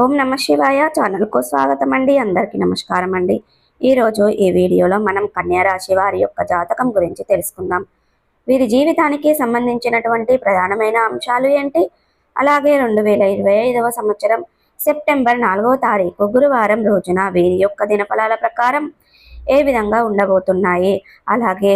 ఓం నమ శివాయ ఛానల్కు స్వాగతం అండి. అందరికీ నమస్కారం అండి. ఈరోజు ఈ వీడియోలో మనం కన్యా రాశి వారి యొక్క జాతకం గురించి తెలుసుకుందాం. వీరి జీవితానికి సంబంధించినటువంటి ప్రధానమైన అంశాలు ఏంటి, అలాగే 2025వ సంవత్సరం సెప్టెంబర్ 4వ తారీఖు గురువారం రోజున వీరి యొక్క దినఫలాల ప్రకారం ఏ విధంగా ఉండబోతున్నాయి, అలాగే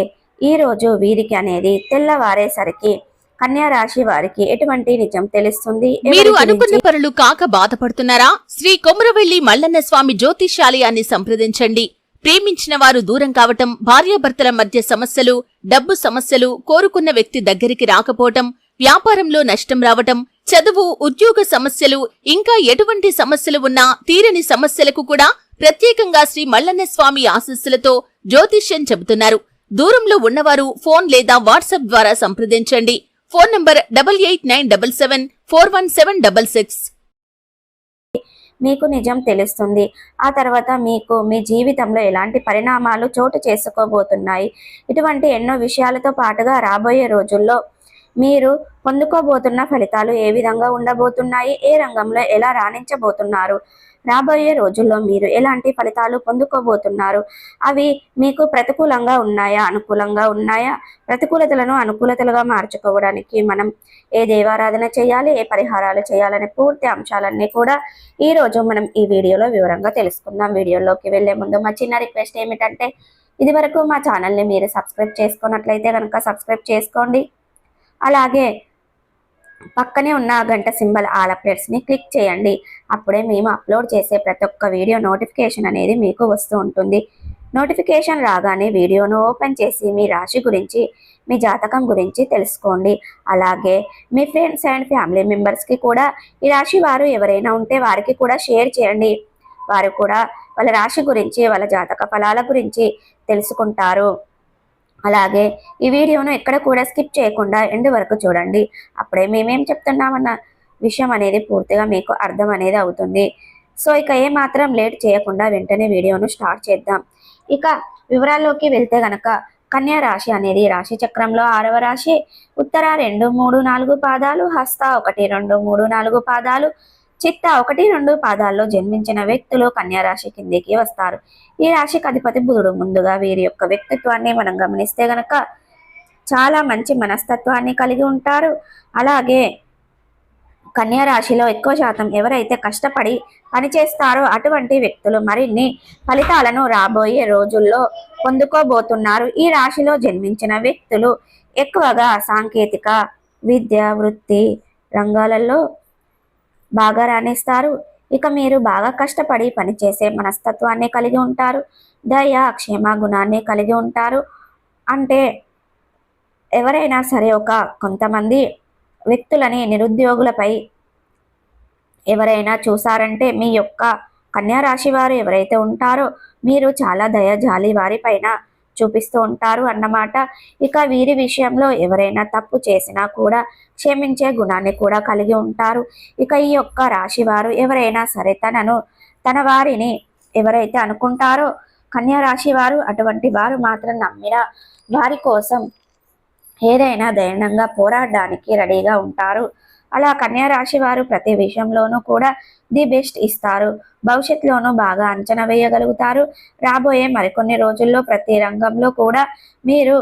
ఈరోజు వీరికి అనేది తెల్లవారేసరికి కన్యా రాశి వారికి ఎటువంటి నిజం తెలుస్తుంది. మీరు అనుకున్న పనులు కాక బాధపడుతున్నారా? శ్రీ కొమరవెల్లి మల్లన్న స్వామి జ్యోతిష్యాలయాన్ని సంప్రదించండి. ప్రేమించిన వారు దూరం కావటం, భార్యాభర్తల మధ్య సమస్యలు, డబ్బు సమస్యలు, కోరుకున్న వ్యక్తి దగ్గరికి రాకపోవటం, వ్యాపారంలో నష్టం రావటం, చదువు, ఉద్యోగ సమస్యలు, ఇంకా ఎటువంటి సమస్యలు ఉన్నా తీరని సమస్యలకు కూడా ప్రత్యేకంగా శ్రీ మల్లన్న స్వామి ఆశీస్సులతో జ్యోతిష్యం చెబుతున్నారు. దూరంలో ఉన్నవారు ఫోన్ లేదా వాట్సాప్ ద్వారా సంప్రదించండి. Phone number 8897741766. మీకు నిజం తెలుస్తుంది. ఆ తర్వాత మీకు మీ జీవితంలో ఎలాంటి పరిణామాలు చోటు చేసుకోబోతున్నాయి, ఇటువంటి ఎన్నో విషయాలతో పాటుగా రాబోయే రోజుల్లో మీరు పొందుకోబోతున్న ఫలితాలు ఏ విధంగా ఉండబోతున్నాయి, ఏ రంగంలో ఎలా రాణించబోతున్నారు, రాబోయే రోజుల్లో మీరు ఎలాంటి ఫలితాలు పొందుకోబోతున్నారు, అవి మీకు ప్రతికూలంగా ఉన్నాయా, అనుకూలంగా ఉన్నాయా, ప్రతికూలతలను అనుకూలతలుగా మార్చుకోవడానికి మనం ఏ దేవారాధన చేయాలి, ఏ పరిహారాలు చేయాలనే పూర్తి అంశాలన్నీ కూడా ఈరోజు మనం ఈ వీడియోలో వివరంగా తెలుసుకుందాం. వీడియోలోకి వెళ్లే ముందు మా చిన్న రిక్వెస్ట్ ఏమిటంటే, ఇది వరకు మా ఛానల్ని మీరు సబ్స్క్రైబ్ చేసుకున్నట్లయితే కనుక సబ్స్క్రైబ్ చేసుకోండి. అలాగే పక్కనే ఉన్న గంట సింబల్ ఆల్ అప్డేట్స్ని క్లిక్ చేయండి. అప్పుడే మేము అప్లోడ్ చేసే ప్రతి ఒక్క వీడియో నోటిఫికేషన్ అనేది మీకు వస్తూ ఉంటుంది. నోటిఫికేషన్ రాగానే వీడియోను ఓపెన్ చేసి మీ రాశి గురించి, మీ జాతకం గురించి తెలుసుకోండి. అలాగే మీ ఫ్రెండ్స్ అండ్ ఫ్యామిలీ మెంబర్స్కి కూడా ఈ రాశి వారు ఎవరైనా ఉంటే వారికి కూడా షేర్ చేయండి. వారు కూడా వాళ్ళ రాశి గురించి, వాళ్ళ జాతక ఫలాల గురించి తెలుసుకుంటారు. అలాగే ఈ వీడియోను ఎక్కడ కూడా స్కిప్ చేయకుండా ఎండ్ వరకు చూడండి. అప్పుడే మేమేం చెప్తున్నామన్న విషయం అనేది పూర్తిగా మీకు అర్థం అనేది అవుతుంది. సో ఇక ఏమాత్రం లేట్ చేయకుండా వెంటనే వీడియోను స్టార్ట్ చేద్దాం. ఇక వివరాల్లోకి వెళ్తే గనక కన్యా రాశి అనేది రాశి చక్రంలో 6వ రాశి. ఉత్తర 2, 3, 4 పాదాలు, హస్త 1, 2, 3, 4 పాదాలు, చిత్త 1, 2 పాదాల్లో జన్మించిన వ్యక్తులు కన్యా రాశి కిందికి వస్తారు. ఈ రాశికి అధిపతి బుధుడు. ముందుగా వీరి యొక్క వ్యక్తిత్వాన్ని మనం గమనిస్తే గనక చాలా మంచి మనస్తత్వాన్ని కలిగి ఉంటారు. అలాగే కన్యా రాశిలో ఎక్కువ శాతం ఎవరైతే కష్టపడి పనిచేస్తారో అటువంటి వ్యక్తులు మరిన్ని ఫలితాలను రాబోయే రోజుల్లో పొందుకోబోతున్నారు. ఈ రాశిలో జన్మించిన వ్యక్తులు ఎక్కువగా సాంకేతిక, విద్య, వృత్తి రంగాలలో బాగా రాణిస్తారు. ఇక మీరు బాగా కష్టపడి పనిచేసే మనస్తత్వాన్ని కలిగి ఉంటారు. దయ, క్షేమ గుణాన్ని కలిగి ఉంటారు. అంటే ఎవరైనా సరే కొంతమంది వ్యక్తులని, నిరుద్యోగులపై ఎవరైనా చూసారంటే మీ యొక్క కన్యా రాశి వారు ఎవరైతే ఉంటారో మీరు చాలా దయ, జాలి వారిపైన చూపిస్తూ ఉంటారు అన్నమాట. ఇక వీరి విషయంలో ఎవరైనా తప్పు చేసినా కూడా క్షమించే గుణాన్ని కూడా కలిగి ఉంటారు. ఇక ఈ యొక్క రాశి వారు ఎవరైనా సరే తన వారిని ఎవరైతే అనుకుంటారో కన్యా రాశి వారు, అటువంటి వారు మాత్రం నమ్మిన వారి కోసం ఏదైనా ధైర్యంగా పోరాడడానికి రెడీగా ఉంటారు. అలా కన్యా రాశి వారు ప్రతి విషయంలోనూ కూడా ది బెస్ట్ ఇస్తారు. భవిష్యత్తులోనూ బాగా అంచనా వేయగలుగుతారు. రాబోయే మరికొన్ని రోజుల్లో ప్రతి రంగంలో కూడా మీరు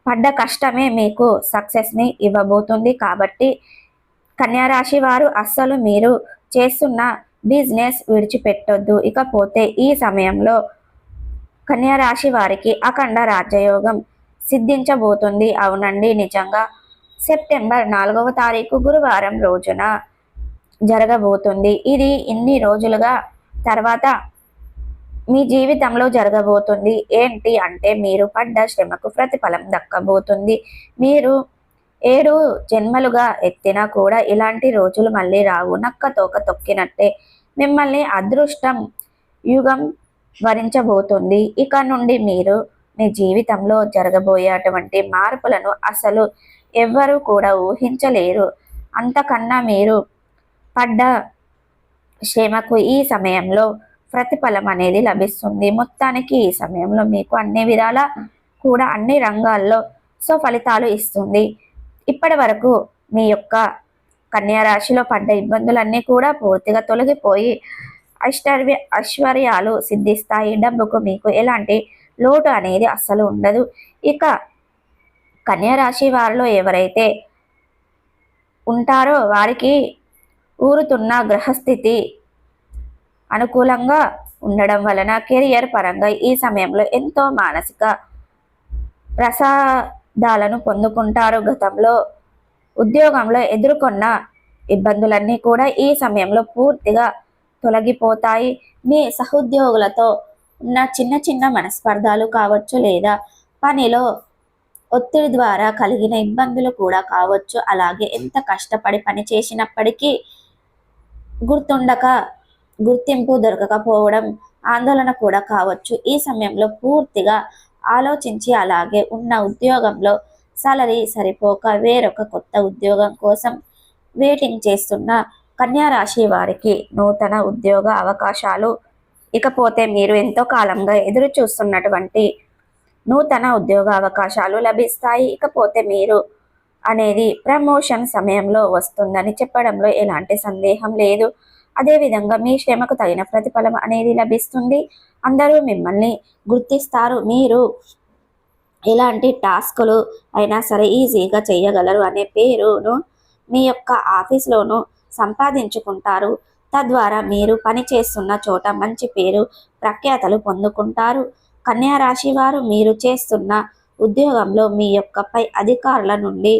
పడ్డ కష్టమే మీకు సక్సెస్ని ఇవ్వబోతుంది. కాబట్టి కన్యా రాశి వారు అస్సలు మీరు చేస్తున్న బిజినెస్ విడిచిపెట్టొద్దు. ఇకపోతే ఈ సమయంలో కన్యా రాశి వారికి అఖండ రాజ్యయోగం సిద్ధించబోతుంది. అవునండి, నిజంగా సెప్టెంబర్ 4వ తారీఖు గురువారం రోజున జరగబోతుంది. ఇది ఇన్ని రోజులుగా తర్వాత మీ జీవితంలో జరగబోతుంది. ఏంటి అంటే మీరు పడ్డ శ్రమకు ప్రతిఫలం దక్కబోతుంది. మీరు 7 జన్మలుగా ఎత్తినా కూడా ఇలాంటి రోజులు మళ్ళీ రావు. నక్క తోక తొక్కినట్టే మిమ్మల్ని అదృష్టం యుగం వరించబోతుంది. ఇక నుండి మీరు మీ జీవితంలో జరగబోయేటువంటి మార్పులను అసలు ఎవ్వరూ కూడా ఊహించలేరు. అంతకన్నా మీరు పడ్డ శ్రమకు ఈ సమయంలో ప్రతిఫలం అనేది లభిస్తుంది. మొత్తానికి ఈ సమయంలో మీకు అన్ని విధాల కూడా అన్ని రంగాల్లో ఫలితాలు ఇస్తుంది. ఇప్పటి వరకు మీ యొక్క కన్యా రాశిలో పడ్డ ఇబ్బందులన్నీ కూడా పూర్తిగా తొలగిపోయి ఐశ్వర్యాలు సిద్ధిస్తాయి. డబ్బుకు మీకు ఎలాంటి లోటు అనేది అస్సలు ఉండదు. ఇక కన్యా రాశి వారిలో ఎవరైతే ఉంటారో వారికి ఊరుతున్న గ్రహస్థితి అనుకూలంగా ఉండడం వలన కెరియర్ పరంగా ఈ సమయంలో ఎంతో మానసిక ప్రసాదాలను పొందుకుంటారు. గతంలో ఉద్యోగంలో ఎదుర్కొన్న ఇబ్బందులన్నీ కూడా ఈ సమయంలో పూర్తిగా తొలగిపోతాయి. మీ సహోద్యోగులతో ఉన్న చిన్న చిన్న మనస్పర్ధాలు కావచ్చు, లేదా పనిలో ఒత్తిడి ద్వారా కలిగిన ఇబ్బందులు కూడా కావచ్చు. అలాగే ఎంత కష్టపడి పని చేసినప్పటికీ గుర్తింపు దొరకకపోవడం, ఆందోళన కూడా కావచ్చు. ఈ సమయంలో పూర్తిగా ఆలోచించి అలాగే ఉన్న ఉద్యోగంలో సాలరీ సరిపోక వేరొక కొత్త ఉద్యోగం కోసం వెయిటింగ్ చేస్తున్న కన్యా రాశి వారికి నూతన ఉద్యోగ అవకాశాలు, ఇకపోతే మీరు ఎంతో కాలంగా ఎదురు చూస్తున్నటువంటి నూతన ఉద్యోగ అవకాశాలు లభిస్తాయి. ఇకపోతే మీరు అనేది ప్రమోషన్ సమయంలో వస్తుందని చెప్పడంలో ఎలాంటి సందేహం లేదు. అదేవిధంగా మీ శ్రమకు తగిన ప్రతిఫలం అనేది లభిస్తుంది. అందరూ మిమ్మల్ని గుర్తిస్తారు. మీరు ఎలాంటి టాస్కులు అయినా సరే ఈజీగా చేయగలరు అనే పేరును మీ యొక్క ఆఫీస్లోనూ సంపాదించుకుంటారు. తద్వారా మీరు పనిచేస్తున్న చోట మంచి పేరు ప్రఖ్యాతలు పొందుకుంటారు. కన్యా రాశి వారు మీరు చేస్తున్న ఉద్యోగంలో మీ యొక్క పై అధికారుల నుండి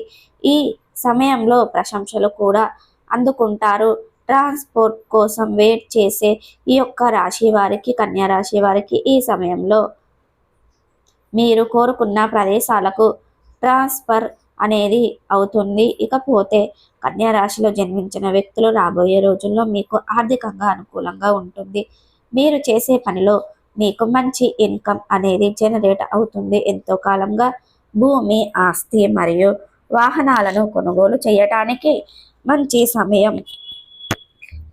ఈ సమయంలో ప్రశంసలు కూడా అందుకుంటారు. ట్రాన్స్పోర్ట్ కోసం వెయిట్ చేసే ఈ యొక్క రాశి వారికి, కన్యా రాశి వారికి ఈ సమయంలో మీరు కోరుకున్న ప్రదేశాలకు ట్రాన్స్ఫర్ అనేది అవుతుంది. ఇకపోతే కన్యా రాశిలో జన్మించిన వ్యక్తులు రాబోయే రోజుల్లో మీకు ఆర్థికంగా అనుకూలంగా ఉంటుంది. మీరు చేసే పనిలో మీకు మంచి ఇన్కమ్ అనేది జనరేట్ అవుతుంది. ఎంతో కాలంగా భూమి, ఆస్తి మరియు వాహనాలను కొనుగోలు చేయటానికి మంచి సమయం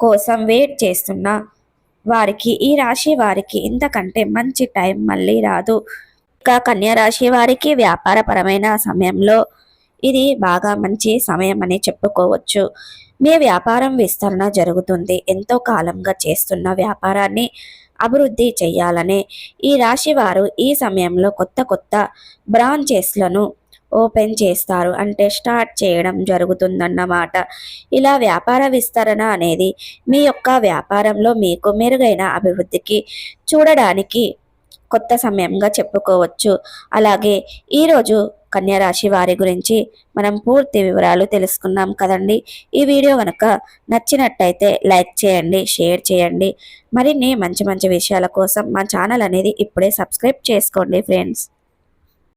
కోసం వెయిట్ చేస్తున్న వారికి, ఈ రాశి వారికి ఇంతకంటే మంచి టైం మళ్ళీ రాదు. ఇక కన్యా రాశి వారికి వ్యాపారపరమైన సమయంలో ఇది బాగా మంచి సమయం అని చెప్పుకోవచ్చు. మీ వ్యాపారం విస్తరణ జరుగుతుంది. ఎంతో కాలంగా చేస్తున్న వ్యాపారాన్ని అభివృద్ధి చేయాలనే ఈ రాశి వారు ఈ సమయంలో కొత్త బ్రాంచెస్లను ఓపెన్ చేస్తారు, అంటే స్టార్ట్ చేయడం జరుగుతుందన్నమాట. ఇలా వ్యాపార విస్తరణ అనేది మీ యొక్క వ్యాపారంలో మీకు మెరుగైన అభివృద్ధికి చూడడానికి కొత్త సమయంగా చెప్పుకోవచ్చు. అలాగే ఈరోజు కన్యా రాశి వారి గురించి మనం పూర్తి వివరాలు తెలుసుకున్నాం కదండి. ఈ వీడియో కనుక నచ్చినట్టయితే లైక్ చేయండి, షేర్ చేయండి. మరిన్ని మంచి విషయాల కోసం మా ఛానల్ అనేది ఇప్పుడే సబ్స్క్రైబ్ చేసుకోండి ఫ్రెండ్స్.